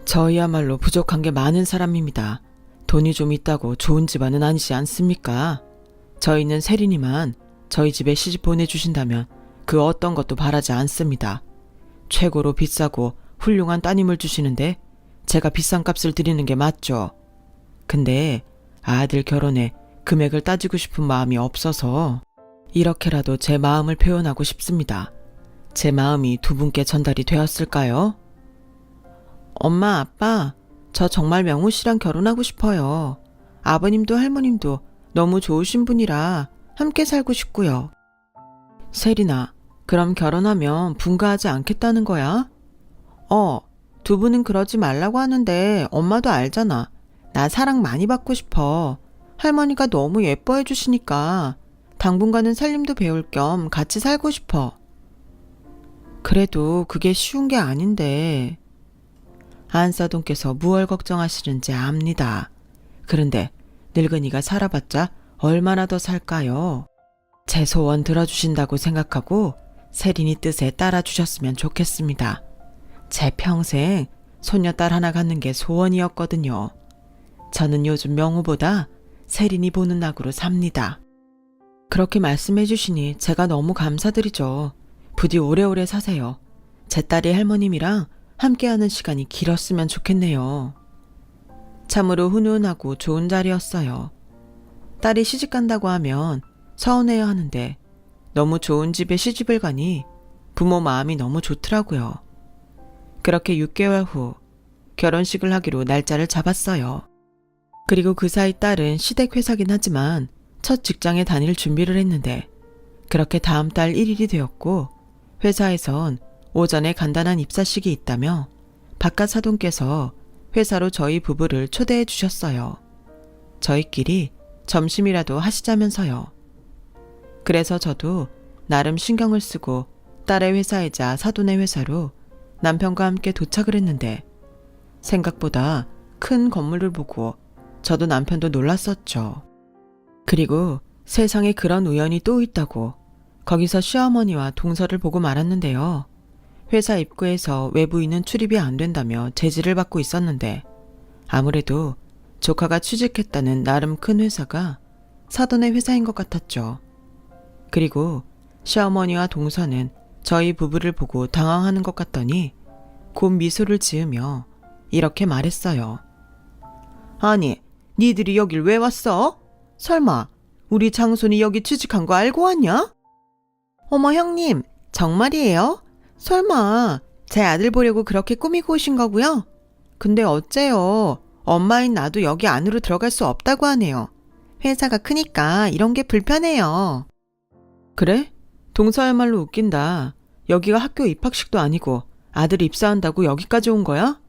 Speaker 1: 저희야말로 부족한 게 많은 사람입니다. 돈이 좀 있다고 좋은 집안은 아니지 않습니까? 저희는 세린이만 저희 집에 시집 보내주신다면 그 어떤 것도 바라지 않습니다. 최고로 비싸고 훌륭한 따님을 주시는데 제가 비싼 값을 드리는 게 맞죠. 근데 아들 결혼에 금액을 따지고 싶은 마음이 없어서 이렇게라도 제 마음을 표현하고 싶습니다. 제 마음이 두 분께 전달이 되었을까요? 엄마, 아빠, 저 정말 명우 씨랑 결혼하고 싶어요. 아버님도 할머님도 너무 좋으신 분이라 함께 살고 싶고요. 세린아, 그럼 결혼하면 분가하지 않겠다는 거야? 두 분은 그러지 말라고 하는데 엄마도 알잖아. 나 사랑 많이 받고 싶어. 할머니가 너무 예뻐해 주시니까 당분간은 살림도 배울 겸 같이 살고 싶어. 그래도 그게 쉬운 게 아닌데. 안사돈께서 무얼 걱정하시는지 압니다. 그런데 늙은이가 살아봤자 얼마나 더 살까요? 제 소원 들어주신다고 생각하고 세린이 뜻에 따라주셨으면 좋겠습니다. 제 평생 손녀딸 하나 갖는 게 소원이었거든요. 저는 요즘 명우보다 세린이 보는 낙으로 삽니다. 그렇게 말씀해 주시니 제가 너무 감사드리죠. 부디 오래오래 사세요. 제 딸이 할머님이랑 함께하는 시간이 길었으면 좋겠네요. 참으로 훈훈하고 좋은 자리였어요. 딸이 시집 간다고 하면 서운해야 하는데 너무 좋은 집에 시집을 가니 부모 마음이 너무 좋더라고요. 그렇게 6개월 후 결혼식을 하기로 날짜를 잡았어요. 그리고 그 사이 딸은 시댁 회사긴 하지만 첫 직장에 다닐 준비를 했는데 그렇게 다음 달 1일이 되었고 회사에선 오전에 간단한 입사식이 있다며 바깥 사돈께서 회사로 저희 부부를 초대해 주셨어요. 저희끼리 점심이라도 하시자면서요. 그래서 저도 나름 신경을 쓰고 딸의 회사이자 사돈의 회사로 남편과 함께 도착을 했는데 생각보다 큰 건물을 보고 저도 남편도 놀랐었죠. 그리고 세상에 그런 우연이 또 있다고 거기서 시어머니와 동서를 보고 말았는데요. 회사 입구에서 외부인은 출입이 안 된다며 제지를 받고 있었는데 아무래도 조카가 취직했다는 나름 큰 회사가 사돈의 회사인 것 같았죠. 그리고 시어머니와 동서는 저희 부부를 보고 당황하는 것 같더니 곧 미소를 지으며 이렇게 말했어요. 아니, 니들이 여길 왜 왔어? 설마 우리 장손이 여기 취직한 거 알고 왔냐? 어머 형님, 정말이에요? 설마 제 아들 보려고 그렇게 꾸미고 오신 거고요? 근데 어째요? 엄마인 나도 여기 안으로 들어갈 수 없다고 하네요. 회사가 크니까 이런 게 불편해요. 그래? 동서야말로 웃긴다. 여기가 학교 입학식도 아니고 아들 입사한다고 여기까지 온 거야?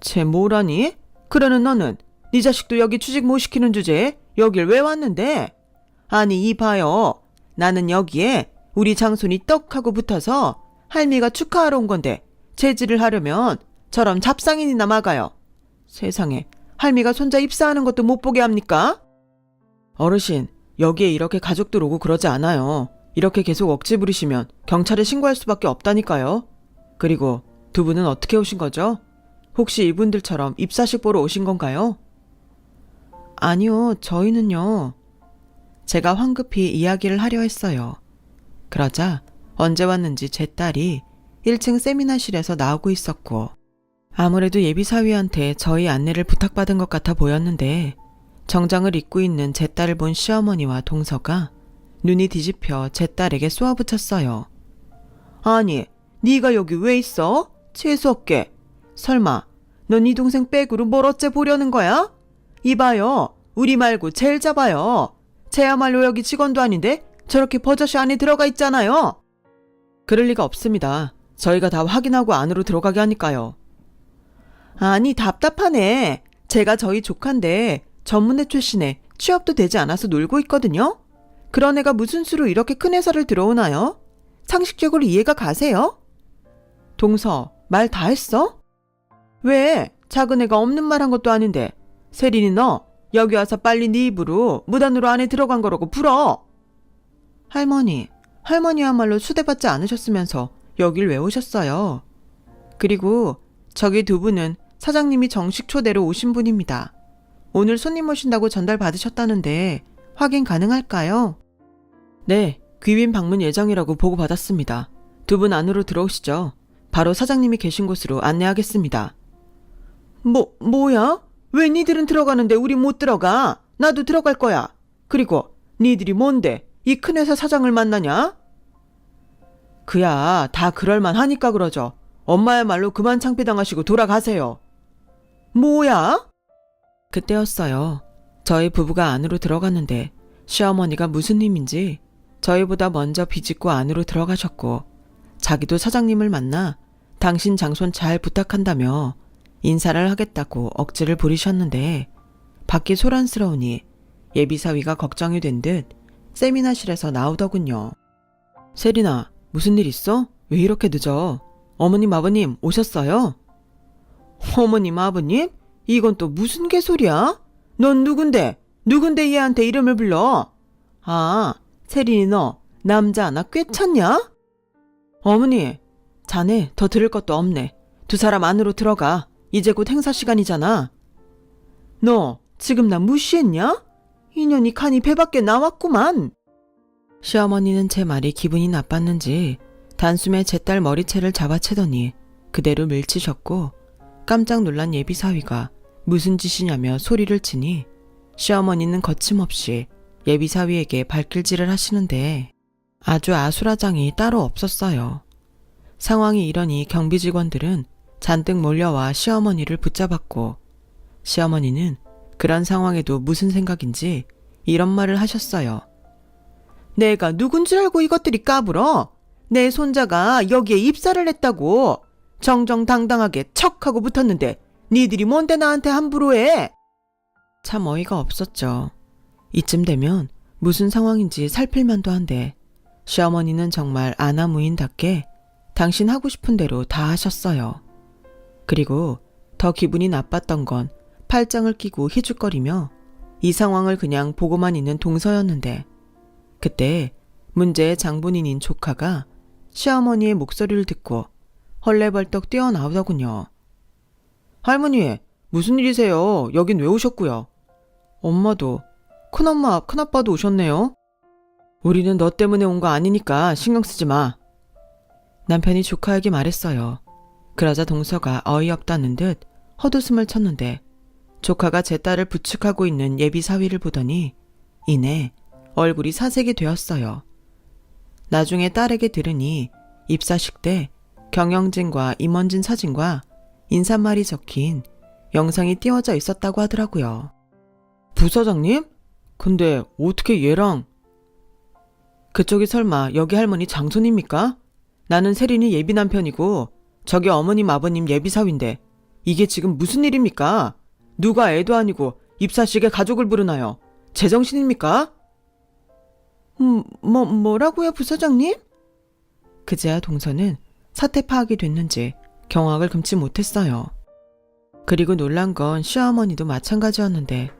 Speaker 1: 쟤 뭐라니? 그러는 너는 네 자식도 여기 취직 못 시키는 주제에 여길 왜 왔는데? 아니 이봐요. 나는 여기에 우리 장손이 떡하고 붙어서 할미가 축하하러 온 건데 제지를 하려면 저런 잡상인이나 막아요. 세상에 할미가 손자 입사하는 것도 못 보게 합니까? 어르신, 여기에 이렇게 가족들 오고 그러지 않아요. 이렇게 계속 억지 부리시면 경찰에 신고할 수밖에 없다니까요. 그리고 두 분은 어떻게 오신 거죠? 혹시 이분들처럼 입사식 보러 오신 건가요? 아니요, 저희는요. 제가 황급히 이야기를 하려 했어요. 그러자 언제 왔는지 제 딸이 1층 세미나실에서 나오고 있었고, 아무래도 예비사위한테 저희 안내를 부탁받은 것 같아 보였는데, 정장을 입고 있는 제 딸을 본 시어머니와 동서가 눈이 뒤집혀 제 딸에게 쏘아붙였어요. 아니, 네가 여기 왜 있어? 재수없게. 설마 넌 네 동생 백으로 뭘 어째 보려는 거야? 이봐요, 우리 말고 쟤를 잡아요. 쟤야말로 여기 직원도 아닌데 저렇게 버젓이 안에 들어가 있잖아요. 그럴 리가 없습니다. 저희가 다 확인하고 안으로 들어가게 하니까요. 아니, 답답하네. 제가 저희 조카인데 전문대 출신에 취업도 되지 않아서 놀고 있거든요. 그런 애가 무슨 수로 이렇게 큰 회사를 들어오나요? 상식적으로 이해가 가세요? 동서, 말 다 했어? 왜? 작은 애가 없는 말 한 것도 아닌데. 세린이 너 여기 와서 빨리 네 입으로 무단으로 안에 들어간 거라고 불어. 할머니야말로 수대받지 않으셨으면서 여길 왜 오셨어요? 그리고 저기 두 분은 사장님이 정식 초대로 오신 분입니다. 오늘 손님 오신다고 전달 받으셨다는데 확인 가능할까요? 네, 귀빈 방문 예정이라고 보고받았습니다. 두 분 안으로 들어오시죠. 바로 사장님이 계신 곳으로 안내하겠습니다. 뭐야? 왜 니들은 들어가는데 우리 못 들어가? 나도 들어갈 거야. 그리고 니들이 뭔데 이 큰 회사 사장을 만나냐? 그야 다 그럴만 하니까 그러죠. 엄마야말로 그만 창피당하시고 돌아가세요. 뭐야? 그때였어요. 저희 부부가 안으로 들어갔는데 시어머니가 무슨 힘인지 저희보다 먼저 비집고 안으로 들어가셨고, 자기도 사장님을 만나 당신 장손 잘 부탁한다며 인사를 하겠다고 억지를 부리셨는데, 밖이 소란스러우니 예비사위가 걱정이 된 듯 세미나실에서 나오더군요. 세린아, 무슨 일 있어? 왜 이렇게 늦어? 어머님 아버님 오셨어요? 어머님 아버님? 이건 또 무슨 개소리야? 넌 누군데 얘한테 이름을 불러? 아, 세린이 너 남자 하나 꿰찼냐? 어머니, 자네 더 들을 것도 없네. 두 사람 안으로 들어가. 이제 곧 행사 시간이잖아. 너 지금 나 무시했냐? 이년이 칸이 배 밖에 나왔구만. 시어머니는 제 말이 기분이 나빴는지 단숨에 제 딸 머리채를 잡아채더니 그대로 밀치셨고, 깜짝 놀란 예비사위가 무슨 짓이냐며 소리를 치니 시어머니는 거침없이 예비사위에게 발길질을 하시는데 아주 아수라장이 따로 없었어요. 상황이 이러니 경비 직원들은 잔뜩 몰려와 시어머니를 붙잡았고, 시어머니는 그런 상황에도 무슨 생각인지 이런 말을 하셨어요. 내가 누군 줄 알고 이것들이 까불어? 내 손자가 여기에 입사를 했다고. 정정당당하게 척하고 붙었는데 니들이 뭔데 나한테 함부로 해? 참 어이가 없었죠. 이쯤 되면 무슨 상황인지 살필만도 한데 시어머니는 정말 아나무인답게 당신 하고 싶은 대로 다 하셨어요. 그리고 더 기분이 나빴던 건 팔짱을 끼고 희죽거리며 이 상황을 그냥 보고만 있는 동서였는데, 그때 문제의 장본인인 조카가 시어머니의 목소리를 듣고 헐레벌떡 뛰어나오더군요. 할머니, 무슨 일이세요? 여긴 왜 오셨고요? 엄마도, 큰엄마, 큰아빠도 오셨네요. 우리는 너 때문에 온 거 아니니까 신경 쓰지 마. 남편이 조카에게 말했어요. 그러자 동서가 어이없다는 듯 헛웃음을 쳤는데 조카가 제 딸을 부축하고 있는 예비사위를 보더니 이내 얼굴이 사색이 되었어요. 나중에 딸에게 들으니 입사식 때 경영진과 임원진 사진과 인사말이 적힌 영상이 띄워져 있었다고 하더라고요. 부사장님? 근데 어떻게 얘랑... 그쪽이 설마 여기 할머니 장손입니까? 나는 세린이 예비 남편이고 저기 어머님 아버님 예비사위인데 이게 지금 무슨 일입니까? 누가 애도 아니고 입사식에 가족을 부르나요? 제정신입니까? 뭐라고요, 부사장님? 그제야 동서는 사태 파악이 됐는지 경악을 금치 못했어요. 그리고 놀란 건 시어머니도 마찬가지였는데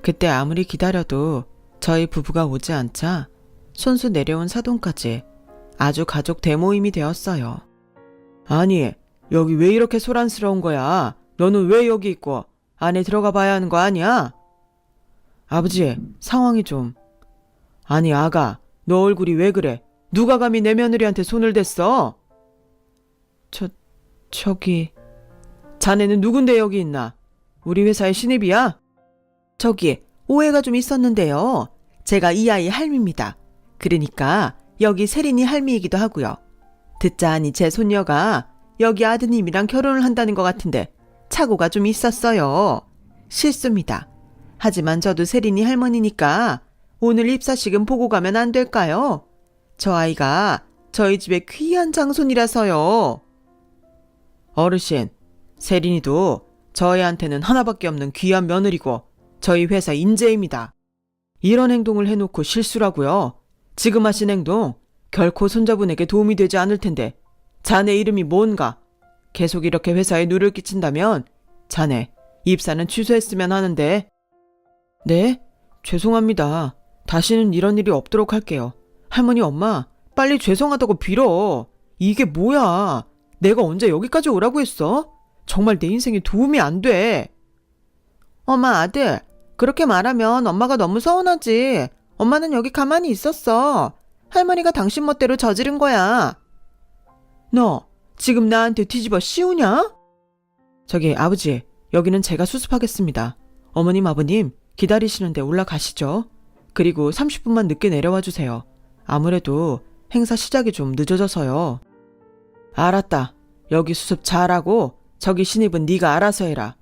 Speaker 1: 그때 아무리 기다려도 저희 부부가 오지 않자 손수 내려온 사돈까지 아주 가족 대모임이 되었어요. 아니, 여기 왜 이렇게 소란스러운 거야? 너는 왜 여기 있고 안에 들어가 봐야 하는 거 아니야? 아버지, 상황이 좀... 아니 아가, 너 얼굴이 왜 그래? 누가 감히 내 며느리한테 손을 댔어? 저기... 자네는 누군데 여기 있나? 우리 회사의 신입이야? 저기 오해가 좀 있었는데요. 제가 이 아이 할미입니다. 그러니까 여기 세린이 할미이기도 하고요. 듣자 하니 제 손녀가 여기 아드님이랑 결혼을 한다는 것 같은데 착오가 좀 있었어요. 실수입니다. 하지만 저도 세린이 할머니니까 오늘 입사식은 보고 가면 안 될까요? 저 아이가 저희 집의 귀한 장손이라서요. 어르신, 세린이도 저희한테는 하나밖에 없는 귀한 며느리고 저희 회사 인재입니다. 이런 행동을 해놓고 실수라고요? 지금 하신 행동 결코 손자분에게 도움이 되지 않을 텐데 자네 이름이 뭔가? 계속 이렇게 회사에 누를 끼친다면 자네 입사는 취소했으면 하는데. 네? 죄송합니다. 다시는 이런 일이 없도록 할게요. 할머니 엄마 빨리 죄송하다고 빌어. 이게 뭐야? 내가 언제 여기까지 오라고 했어? 정말 내 인생에 도움이 안 돼. 엄마 아들 그렇게 말하면 엄마가 너무 서운하지. 엄마는 여기 가만히 있었어. 할머니가 당신 멋대로 저지른 거야. 너 지금 나한테 뒤집어 씌우냐? 저기 아버지, 여기는 제가 수습하겠습니다. 어머님 아버님 기다리시는데 올라가시죠. 그리고 30분만 늦게 내려와 주세요. 아무래도 행사 시작이 좀 늦어져서요. 알았다. 여기 수습 잘하고 저기 신입은 네가 알아서 해라.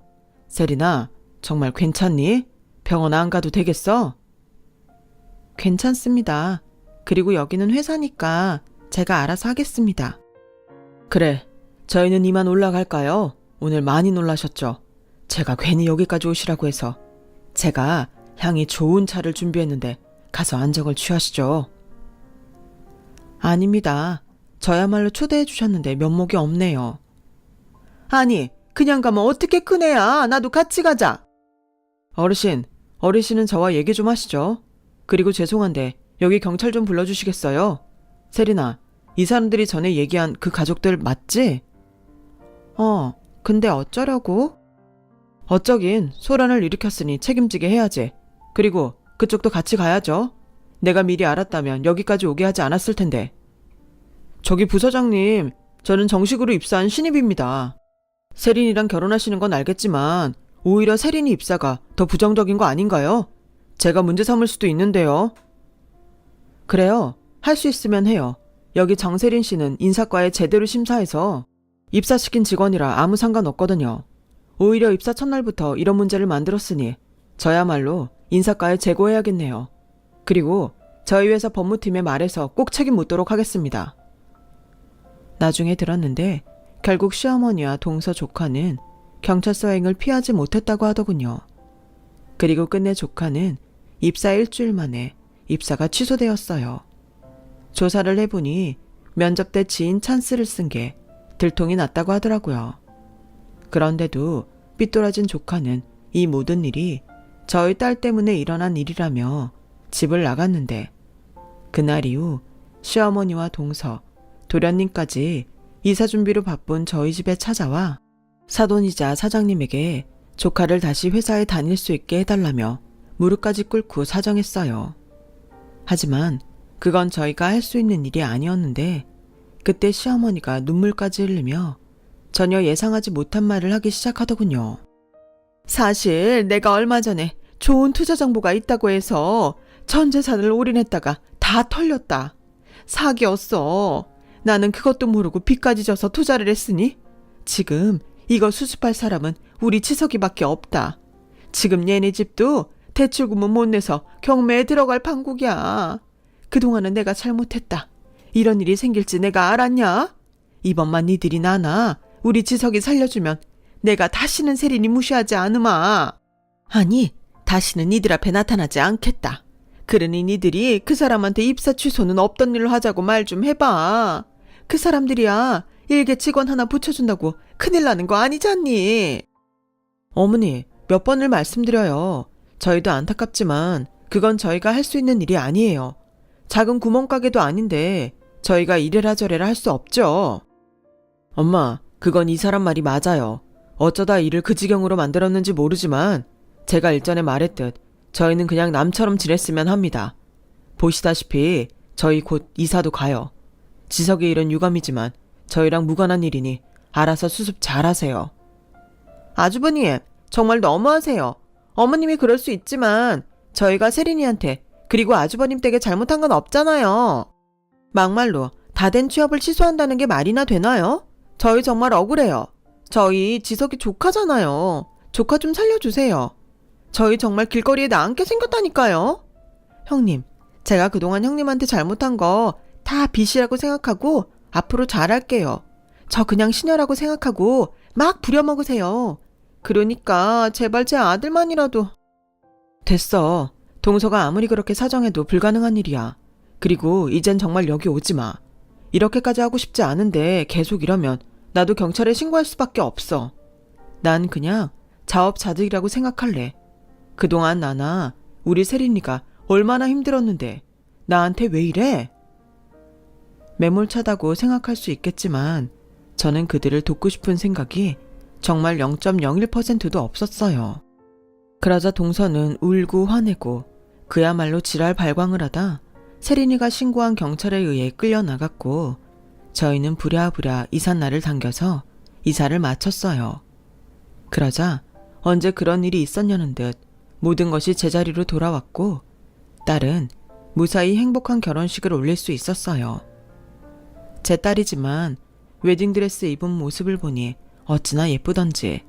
Speaker 1: 세린아, 정말 괜찮니? 병원 안 가도 되겠어? 괜찮습니다. 그리고 여기는 회사니까 제가 알아서 하겠습니다. 그래, 저희는 이만 올라갈까요? 오늘 많이 놀라셨죠? 제가 괜히 여기까지 오시라고 해서. 제가 향이 좋은 차를 준비했는데 가서 안정을 취하시죠. 아닙니다. 저야말로 초대해 주셨는데 면목이 없네요. 아니, 그냥 가면 어떻게 큰애야. 나도 같이 가자. 어르신은 저와 얘기 좀 하시죠. 그리고 죄송한데 여기 경찰 좀 불러주시겠어요? 세린아, 이 사람들이 전에 얘기한 그 가족들 맞지? 근데 어쩌려고? 어쩌긴 소란을 일으켰으니 책임지게 해야지. 그리고 그쪽도 같이 가야죠. 내가 미리 알았다면 여기까지 오게 하지 않았을 텐데. 저기 부서장님, 저는 정식으로 입사한 신입입니다. 세린이랑 결혼하시는 건 알겠지만 오히려 세린이 입사가 더 부정적인 거 아닌가요? 제가 문제 삼을 수도 있는데요. 그래요. 할 수 있으면 해요. 여기 정세린 씨는 인사과에 제대로 심사해서 입사시킨 직원이라 아무 상관없거든요. 오히려 입사 첫날부터 이런 문제를 만들었으니 저야말로 인사과에 제고해야겠네요. 그리고 저희 회사 법무팀에 말해서 꼭 책임 묻도록 하겠습니다. 나중에 들었는데 결국 시어머니와 동서 조카는 경찰서행을 피하지 못했다고 하더군요. 그리고 끝내 조카는 입사 일주일 만에 입사가 취소되었어요. 조사를 해보니 면접 때 지인 찬스를 쓴 게 들통이 났다고 하더라고요. 그런데도 삐뚤어진 조카는 이 모든 일이 저희 딸 때문에 일어난 일이라며 집을 나갔는데 그날 이후 시어머니와 동서, 도련님까지 이사 준비로 바쁜 저희 집에 찾아와 사돈이자 사장님에게 조카를 다시 회사에 다닐 수 있게 해달라며 무릎까지 꿇고 사정했어요. 하지만 그건 저희가 할 수 있는 일이 아니었는데 그때 시어머니가 눈물까지 흘리며 전혀 예상하지 못한 말을 하기 시작하더군요. 사실 내가 얼마 전에 좋은 투자 정보가 있다고 해서 전 재산을 올인했다가 다 털렸다. 사기였어. 나는 그것도 모르고 빚까지 져서 투자를 했으니 지금 이거 수습할 사람은 우리 지석이밖에 없다. 지금 얘네 집도 대출금은 못 내서 경매에 들어갈 판국이야. 그동안은 내가 잘못했다. 이런 일이 생길지 내가 알았냐? 이번만 니들이 나나 우리 지석이 살려주면 내가 다시는 세린이 무시하지 않으마. 아니, 다시는 니들 앞에 나타나지 않겠다. 그러니 니들이 그 사람한테 입사 취소는 없던 일로 하자고 말 좀 해봐. 그 사람들이야 일개 직원 하나 붙여준다고 큰일 나는 거 아니잖니. 어머니, 몇 번을 말씀드려요. 저희도 안타깝지만 그건 저희가 할 수 있는 일이 아니에요. 작은 구멍가게도 아닌데 저희가 이래라 저래라 할 수 없죠. 엄마, 그건 이 사람 말이 맞아요. 어쩌다 일을 그 지경으로 만들었는지 모르지만 제가 일전에 말했듯 저희는 그냥 남처럼 지냈으면 합니다. 보시다시피 저희 곧 이사도 가요. 지석의 일은 유감이지만 저희랑 무관한 일이니 알아서 수습 잘하세요. 아주버님, 정말 너무하세요. 어머님이 그럴 수 있지만 저희가 세린이한테 그리고 아주버님 댁에 잘못한 건 없잖아요. 막말로 다 된 취업을 취소한다는 게 말이나 되나요? 저희 정말 억울해요. 저희 지석이 조카잖아요. 조카 좀 살려주세요. 저희 정말 길거리에 나앉게 생겼다니까요. 형님, 제가 그동안 형님한테 잘못한 거 다 빚이라고 생각하고 앞으로 잘할게요. 저 그냥 시녀라고 생각하고 막 부려먹으세요. 그러니까 제발 제 아들만이라도. 됐어. 동서가 아무리 그렇게 사정해도 불가능한 일이야. 그리고 이젠 정말 여기 오지 마. 이렇게까지 하고 싶지 않은데 계속 이러면 나도 경찰에 신고할 수밖에 없어. 난 그냥 자업자득이라고 생각할래. 그동안 나나 우리 세린이가 얼마나 힘들었는데 나한테 왜 이래? 매몰차다고 생각할 수 있겠지만 저는 그들을 돕고 싶은 생각이 정말 0.01%도 없었어요. 그러자 동서는 울고 화내고 그야말로 지랄 발광을 하다 세린이가 신고한 경찰에 의해 끌려나갔고 저희는 부랴부랴 이삿날을 당겨서 이사를 마쳤어요. 그러자 언제 그런 일이 있었냐는 듯 모든 것이 제자리로 돌아왔고 딸은 무사히 행복한 결혼식을 올릴 수 있었어요. 제 딸이지만 웨딩드레스 입은 모습을 보니 어찌나 예쁘던지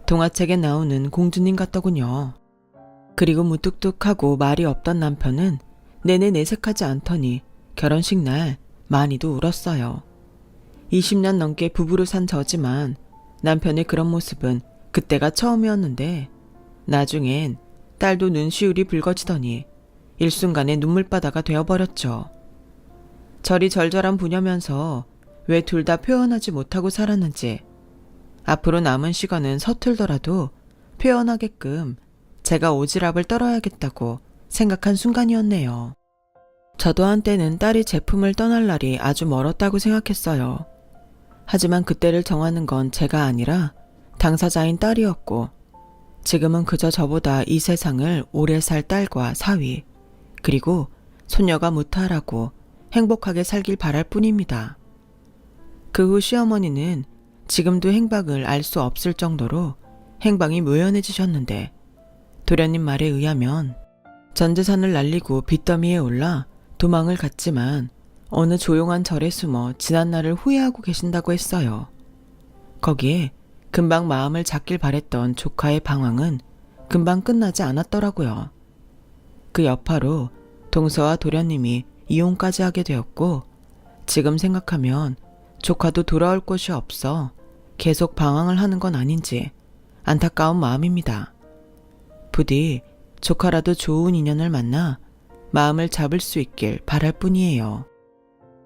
Speaker 1: 동화책에 나오는 공주님 같더군요. 그리고 무뚝뚝하고 말이 없던 남편은 내내 내색하지 않더니 결혼식 날 많이도 울었어요. 20년 넘게 부부로 산 저지만 남편의 그런 모습은 그때가 처음이었는데 나중엔 딸도 눈시울이 붉어지더니 일순간에 눈물바다가 되어버렸죠. 저리 절절한 부녀면서 왜 둘 다 표현하지 못하고 살았는지 앞으로 남은 시간은 서툴더라도 표현하게끔 제가 오지랖을 떨어야겠다고 생각한 순간이었네요. 저도 한때는 딸이 제품을 떠날 날이 아주 멀었다고 생각했어요. 하지만 그때를 정하는 건 제가 아니라 당사자인 딸이었고 지금은 그저 저보다 이 세상을 오래 살 딸과 사위 그리고 소녀가 무탈하고 행복하게 살길 바랄 뿐입니다. 그 후 시어머니는 지금도 행방을 알 수 없을 정도로 행방이 묘연해지셨는데 도련님 말에 의하면 전 재산을 날리고 빚더미에 올라 도망을 갔지만 어느 조용한 절에 숨어 지난날을 후회하고 계신다고 했어요. 거기에 금방 마음을 잡길 바랬던 조카의 방황은 금방 끝나지 않았더라고요. 그 여파로 동서와 도련님이 이혼까지 하게 되었고 지금 생각하면 조카도 돌아올 곳이 없어 계속 방황을 하는 건 아닌지 안타까운 마음입니다. 부디 조카라도 좋은 인연을 만나 마음을 잡을 수 있길 바랄 뿐이에요.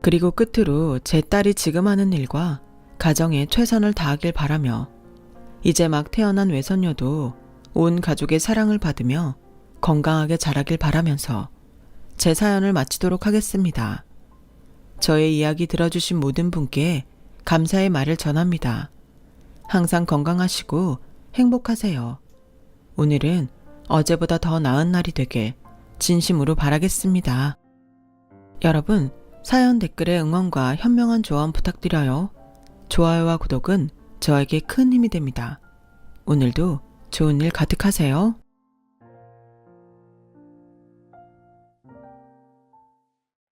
Speaker 1: 그리고 끝으로 제 딸이 지금 하는 일과 가정에 최선을 다하길 바라며 이제 막 태어난 외손녀도 온 가족의 사랑을 받으며 건강하게 자라길 바라면서 제 사연을 마치도록 하겠습니다. 저의 이야기 들어주신 모든 분께 감사의 말을 전합니다. 항상 건강하시고 행복하세요. 오늘은 어제보다 더 나은 날이 되길 진심으로 바라겠습니다. 여러분, 사연 댓글에 응원과 현명한 조언 부탁드려요. 좋아요와 구독은 저에게 큰 힘이 됩니다. 오늘도 좋은 일 가득하세요.